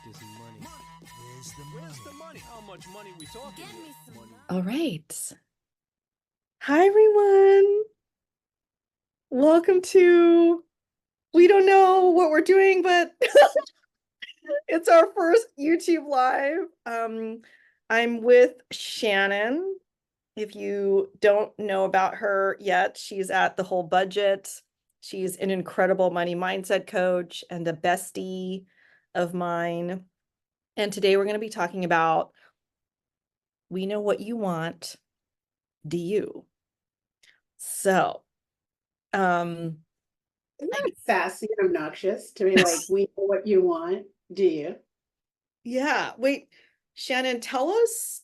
this money? Where's the money? How much money we talking? Get me some Money. money. All right. Hi, everyone. Welcome to, we don't know what we're doing, but it's our first YouTube live. I'm with Shannon. If you don't know about her yet, she's at The Whole Budget. She's an incredible money mindset coach and a bestie of mine. And today we're going to be talking about, we know what you want. Do you? So, Isn't that sassy and obnoxious to be like, we know what you want, do you? yeah, wait, Shannon, tell us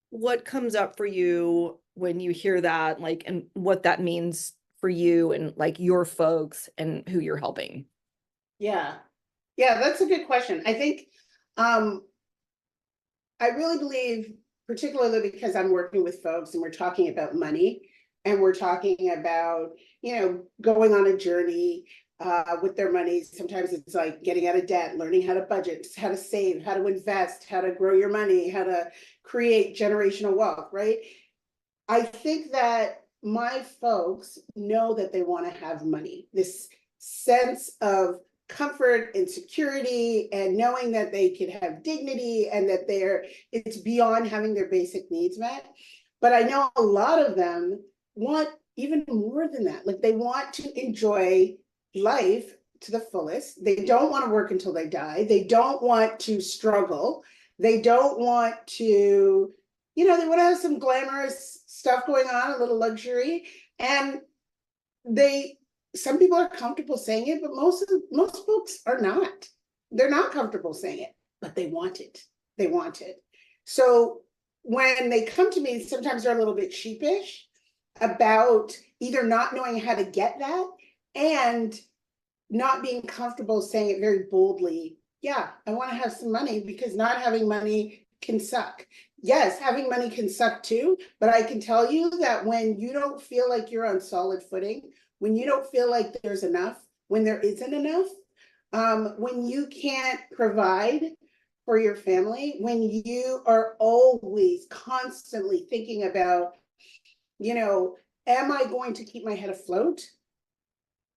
what comes up for you when you hear that, like, and what that means for you and like your folks and who you're helping. Yeah. Yeah, that's a good question. I think I really believe, particularly because I'm working with folks and we're talking about money and we're talking about, going on a journey with their money. Sometimes it's like getting out of debt, learning how to budget, how to save, how to invest, how to grow your money, how to create generational wealth, right? I think that my folks know that they want to have money, this sense of comfort and security and knowing that they can have dignity and that it's beyond having their basic needs met. But I know a lot of them want even more than that. Like they want to enjoy life to the fullest. They don't want to work until they die. They don't want to struggle. They don't want to, they want to have some glamorous stuff going on, a little luxury. And some people are comfortable saying it, but most folks are not. They're not comfortable saying it, but they want it. They want it. So when they come to me, sometimes they're a little bit sheepish about either not knowing how to get that and not being comfortable saying it very boldly. Yeah, I want to have some money because not having money can suck. Yes, having money can suck too, but I can tell you that when you don't feel like you're on solid footing, when you don't feel like there's enough, when there isn't enough, when you can't provide for your family, when you are always constantly thinking about, am I going to keep my head afloat?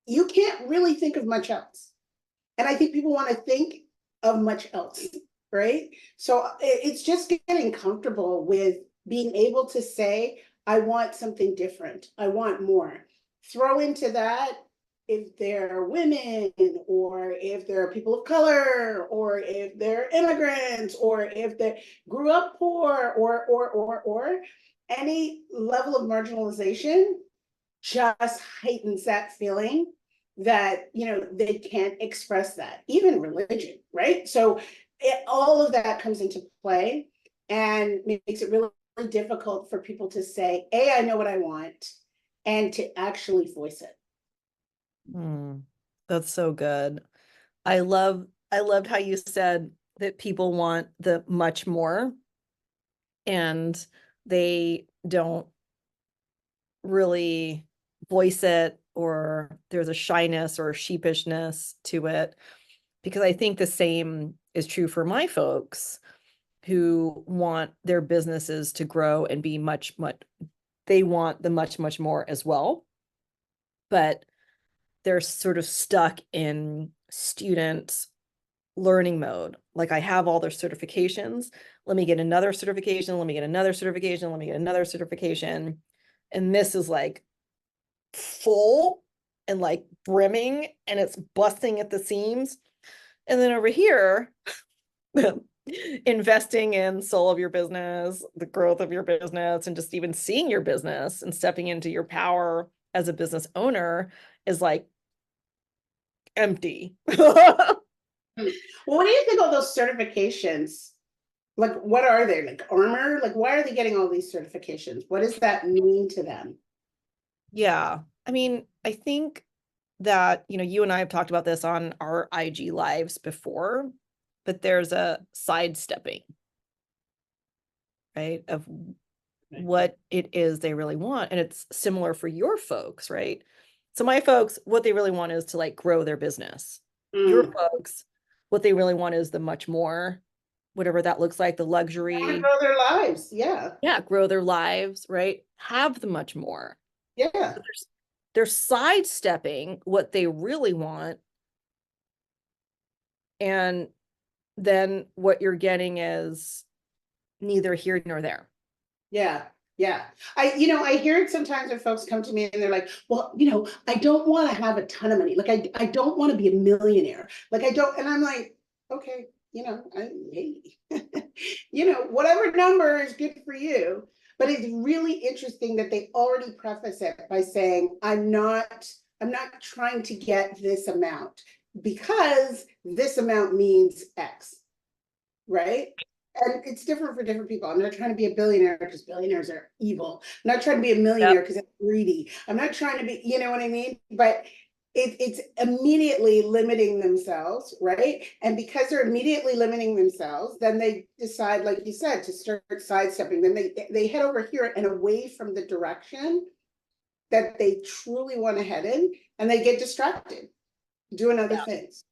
You can't really think of much else. And I think people want to think of much else, right? So it's just getting comfortable with being able to say, I want something different. I want more. Throw into that if they're women or if they're people of color or if they're immigrants or if they grew up poor or any level of marginalization just heightens that feeling that they can't express that, even religion, right? So all of that comes into play and makes it really, really difficult for people to say, I know what I want, and to actually voice it. That's so good. I loved how you said that people want the much more and they don't really voice it, or there's a shyness or sheepishness to it, because I think the same is true for my folks who want their businesses to grow and be much, they want the much, much more as well. But they're sort of stuck in student learning mode. Like, I have all their certifications. Let me get another certification. Let me get another certification. Let me get another certification. And this is like full and like brimming and it's busting at the seams. And then over here, investing in soul of your business, the growth of your business, and just even seeing your business and stepping into your power as a business owner is like empty. Well, what do you think of those certifications? Like, what are they? Like armor? Like, why are they getting all these certifications? What does that mean to them? Yeah. I mean, I think that, you and I have talked about this on our IG lives before, but there's a sidestepping, right, of what it is they really want. And it's similar for your folks, right? So my folks, what they really want is to like grow their business. Your folks what they really want is the much more, whatever that looks like, the They want to luxury. grow their lives. Yeah. Yeah, grow their lives, right? Have the much more. Yeah. They're sidestepping what they really want. And then what you're getting is neither here nor there. Yeah. Yeah. I hear it sometimes when folks come to me and they're like, well, I don't want to have a ton of money. Like, I don't want to be a millionaire. Like, I don't, and I'm like, okay, hey, whatever number is good for you. But it's really interesting that they already preface it by saying, I'm not trying to get this amount because this amount means X, right? And it's different for different people. I'm not trying to be a billionaire because billionaires are evil. I'm not trying to be a millionaire because I'm greedy. I'm not trying to be, you know what I mean? But it's immediately limiting themselves, right? And because they're immediately limiting themselves, then they decide, like you said, to start sidestepping. Then they head over here and away from the direction that they truly want to head in, and they get distracted doing other things,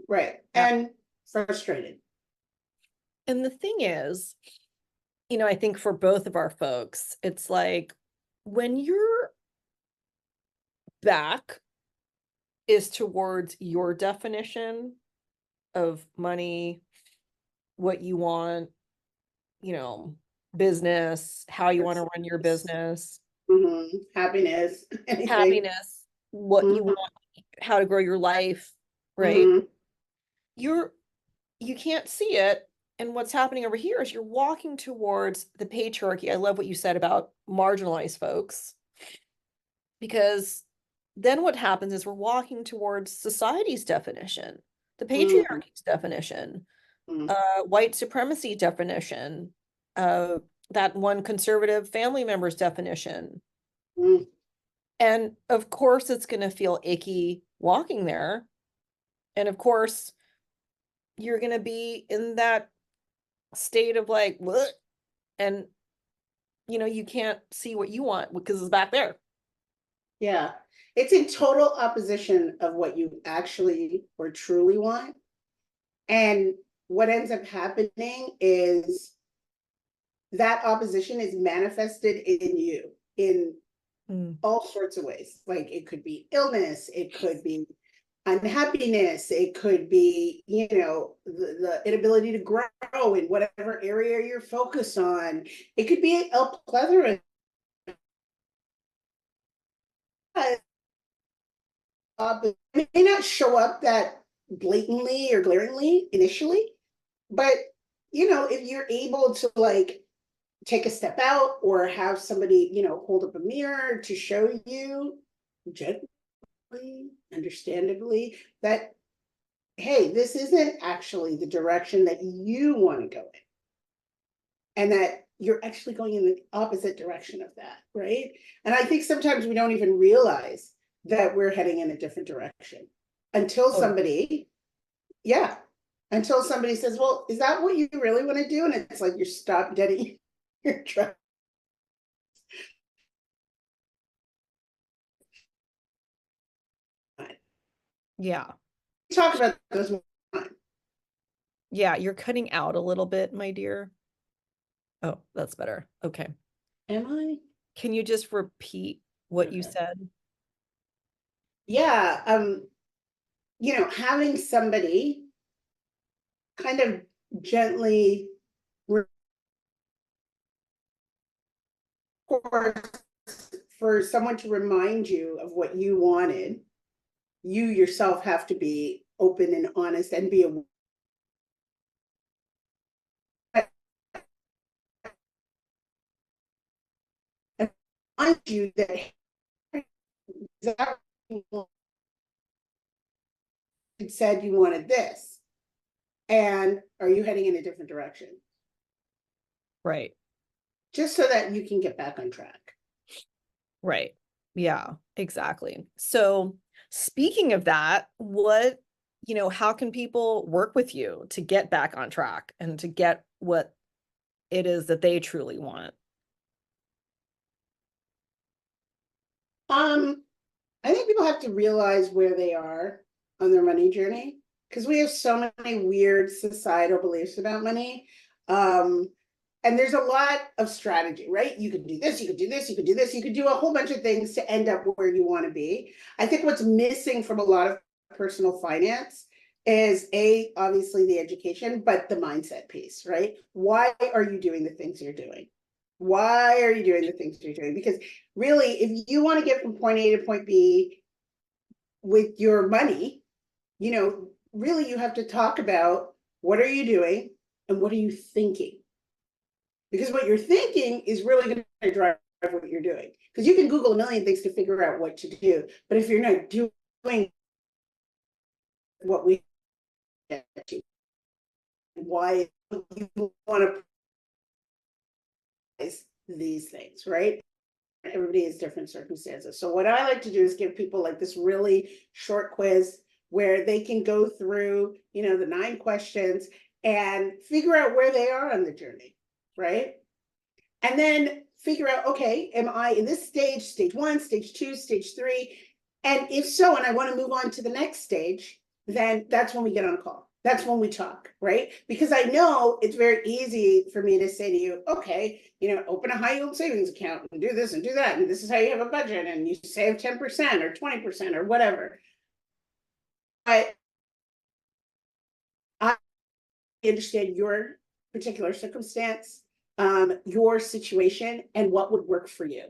right? And frustrated. And the thing is, I think for both of our folks, it's like when your back is towards your definition of money, what you want, business, how you want to run your business, Happiness, anything. happiness, what you want, how to grow your life, right? You can't see it. And what's happening over here is you're walking towards the patriarchy. I love what you said about marginalized folks, because then what happens is we're walking towards society's definition, the patriarchy's definition, white supremacy definition, that one conservative family member's definition. And of course, it's going to feel icky walking there. And of course, you're going to be in that state of like, what? And, you can't see what you want because it's back there. Yeah. It's in total opposition of what you actually or truly want. And what ends up happening is that opposition is manifested in you in all sorts of ways. Like, it could be illness, it could be unhappiness, it could be, the inability to grow in whatever area you're focused on. It could be a plethora. It may not show up that blatantly or glaringly initially, but if you're able to like take a step out or have somebody, hold up a mirror to show you gently, understandably, that, hey, this isn't actually the direction that you want to go in. And that you're actually going in the opposite direction of that, right? And I think sometimes we don't even realize that we're heading in a different direction until somebody says, well, is that what you really want to do? And it's like, you're stop dead your track. Yeah. Talk about those. Yeah, you're cutting out a little bit, my dear. Oh, that's better. Okay. Am I? Can you just repeat what you said? Yeah. Having somebody kind of gently for someone to remind you of what you wanted, you yourself have to be open and honest and be aware. And remind you that it said you wanted this, and are you heading in a different direction? Right. Just so that you can get back on track. Right. Yeah, exactly. So speaking of that, how can people work with you to get back on track and to get what it is that they truly want? I think people have to realize where they are on their money journey because we have so many weird societal beliefs about money. And there's a lot of strategy, right? You could do this, you could do this, you could do this, you could do a whole bunch of things to end up where you want to be. I think what's missing from a lot of personal finance is obviously the education, but the mindset piece, right? Why are you doing the things you're doing? Why are you doing the things you're doing? Because really, if you want to get from point A to point B with your money, really you have to talk about what are you doing and what are you thinking? Because what you're thinking is really going to drive what you're doing. Because you can Google a million things to figure out what to do, but if you're not doing what we get to, why you want to these things, right? Everybody has different circumstances. So what I like to do is give people like this really short quiz where they can go through, the 9 questions and figure out where they are on the journey, right? And then figure out, okay, am I in this stage 1, stage 2, stage 3? And if so, and I want to move on to the next stage, then that's when we get on a call. That's when we talk, right? Because I know it's very easy for me to say to you, okay, open a high yield savings account and do this and do that. And this is how you have a budget and you save 10% or 20% or whatever. But I understand your particular circumstance, your situation, and what would work for you,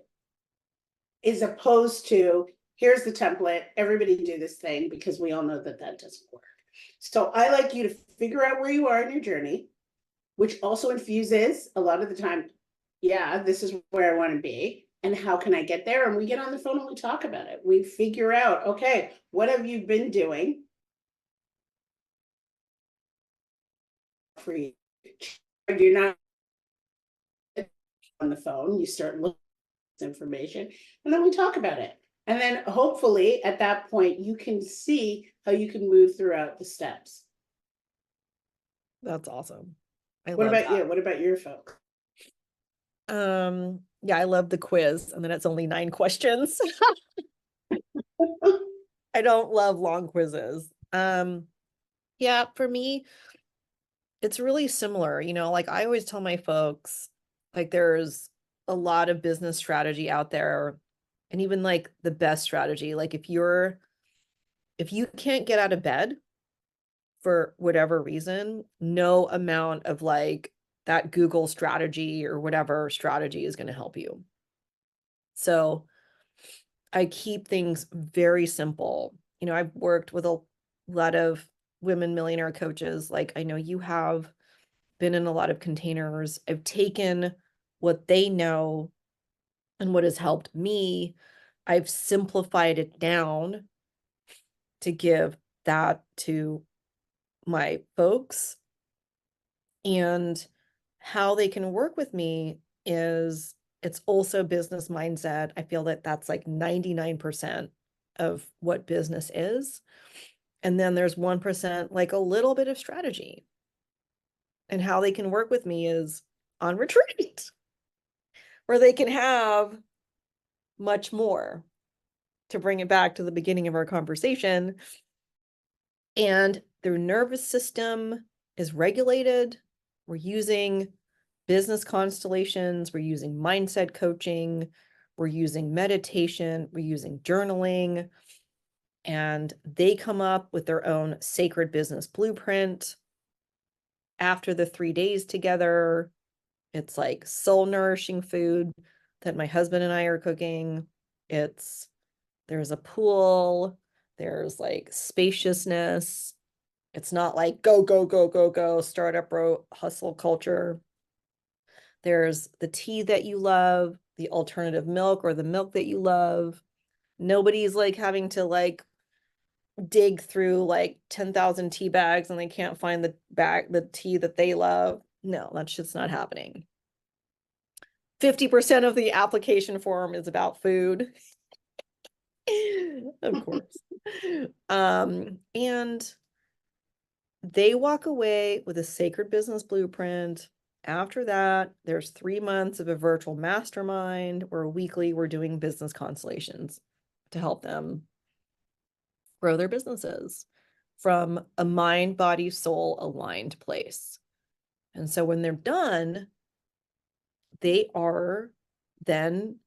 as opposed to here's the template, everybody do this thing, because we all know that doesn't work. So I like you to figure out where you are in your journey, which also infuses a lot of the time, yeah, this is where I want to be and how can I get there? And we get on the phone and we talk about it. We figure out, okay, what have you been doing for you? You're not on the phone, you start looking at information and then we talk about it. And then hopefully at that point, you can see how you can move throughout the steps. That's awesome. What about you? What about your folks? Yeah, I love the quiz, and then it's only 9 questions. I don't love long quizzes. Yeah, for me, it's really similar. Like I always tell my folks, like there's a lot of business strategy out there, and even like the best strategy. Like if you can't get out of bed for whatever reason, no amount of like that Google strategy or whatever strategy is going to help you. So I keep things very simple. I've worked with a lot of women millionaire coaches. Like I know you have been in a lot of containers. I've taken what they know and what has helped me. I've simplified it down to give that to my folks. And how they can work with me is it's also business mindset. I feel that that's like 99% of what business is. And then there's 1%, like a little bit of strategy. And how they can work with me is on retreat, where they can have much more, to bring it back to the beginning of our conversation. And their nervous system is regulated. We're using business constellations. We're using mindset coaching. We're using meditation. We're using journaling. And they come up with their own sacred business blueprint. After the 3 days together, it's like soul nourishing food that my husband and I are cooking. There's a pool. There's like spaciousness. It's not like go, go, go, go, go, startup hustle culture. There's the tea that you love, the alternative milk or the milk that you love. Nobody's like having to like dig through like 10,000 tea bags and they can't find the tea that they love. No, that's just not happening. 50% of the application form is about food. Of course. And they walk away with a sacred business blueprint. After that, there's 3 months of a virtual mastermind where weekly we're doing business constellations to help them grow their businesses. from a mind, body, soul aligned place. And so when they're done, they are then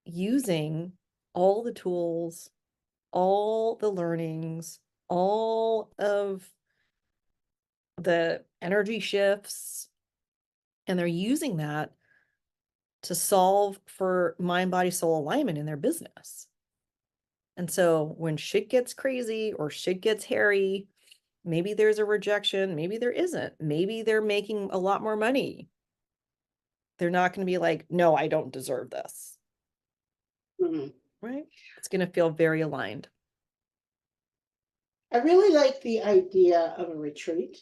using all the tools, all the learnings, all of the energy shifts, and they're using that to solve for mind, body, soul alignment in their business. And so when shit gets crazy or shit gets hairy, maybe there's a rejection, maybe there isn't, maybe they're making a lot more money. They're not going to be like, no, I don't deserve this. Right? It's going to feel very aligned. I really like the idea of a retreat.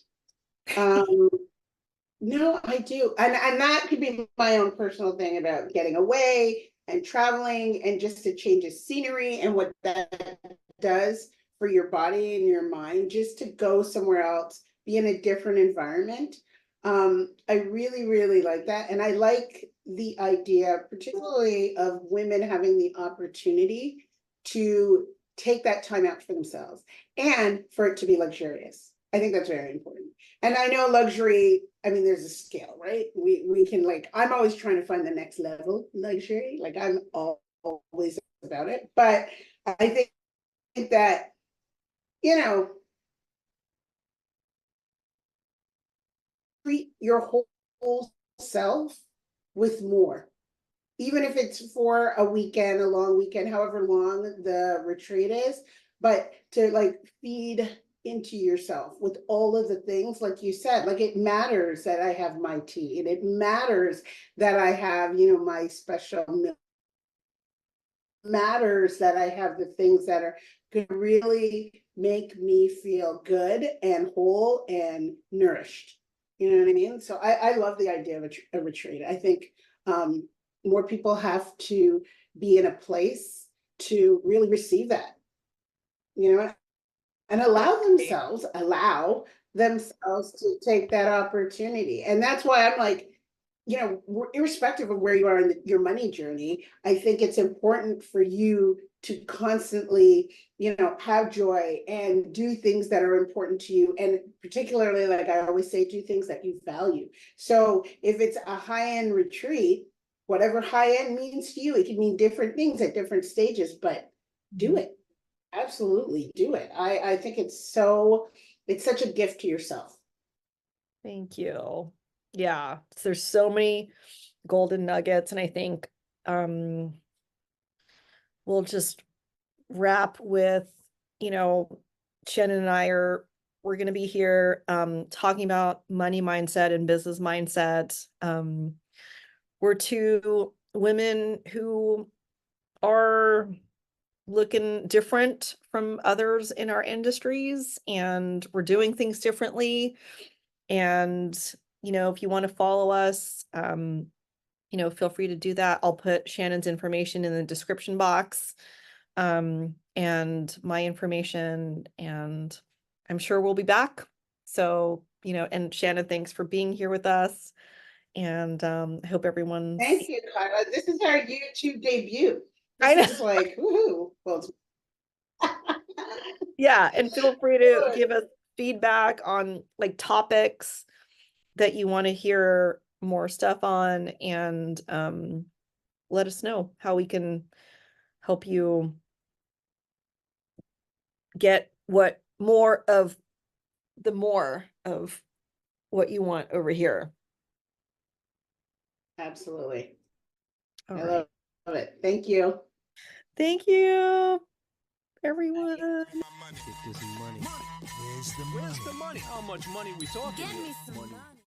No, I do. And that could be my own personal thing about getting away and traveling and just a change of scenery and what that does for your body and your mind, just to go somewhere else, be in a different environment. I really, really like that. And I like the idea, particularly of women having the opportunity to take that time out for themselves and for it to be luxurious. I think that's very important. And I know luxury, I mean, there's a scale, right? We can, like, I'm always trying to find the next level luxury. Like, I'm always about it. But I think that, you know, treat your whole self with more. Even if it's for a weekend, a long weekend, however long the retreat is, but to like feed into yourself with all of the things, like you said, like it matters that I have my tea, and it matters that I have, you know, my special milk. Matters that I have the things that are going to really make me feel good and whole and nourished. You know what I mean? So I love the idea of a retreat. I think more people have to be in a place to really receive that, you know, and allow themselves to take that opportunity. And that's why I'm like, you know, irrespective of where you are in your money journey, I think it's important for you to constantly, you know, have joy and do things that are important to you. And particularly, like I always say, do things that you value. So if it's a high-end retreat, whatever high-end means to you, it can mean different things at different stages, but do it. Absolutely do it. I think it's such a gift to yourself. Thank you. Yeah, there's so many golden nuggets, and I think we'll just wrap with, you know, Shannon and we're going to be here talking about money mindset and business mindset. We're two women who are looking different from others in our industries, and we're doing things differently. And, you know, if you want to follow us, you know, feel free to do that. I'll put Shannon's information in the description box, and my information, and I'm sure we'll be back. So, you know, and Shannon, thanks for being here with us. And I hope everyone. Thank you, Kyla. This is our YouTube debut. I know. This is like, woohoo. Well, yeah, and feel free to give us feedback on like topics that you want to hear more stuff on, and let us know how we can help you get more of what you want over here. Absolutely. All I right. love it. Thank you. Thank you, everyone. Get this money. Where's the money? How much money we talking? Get here? me some Money. money.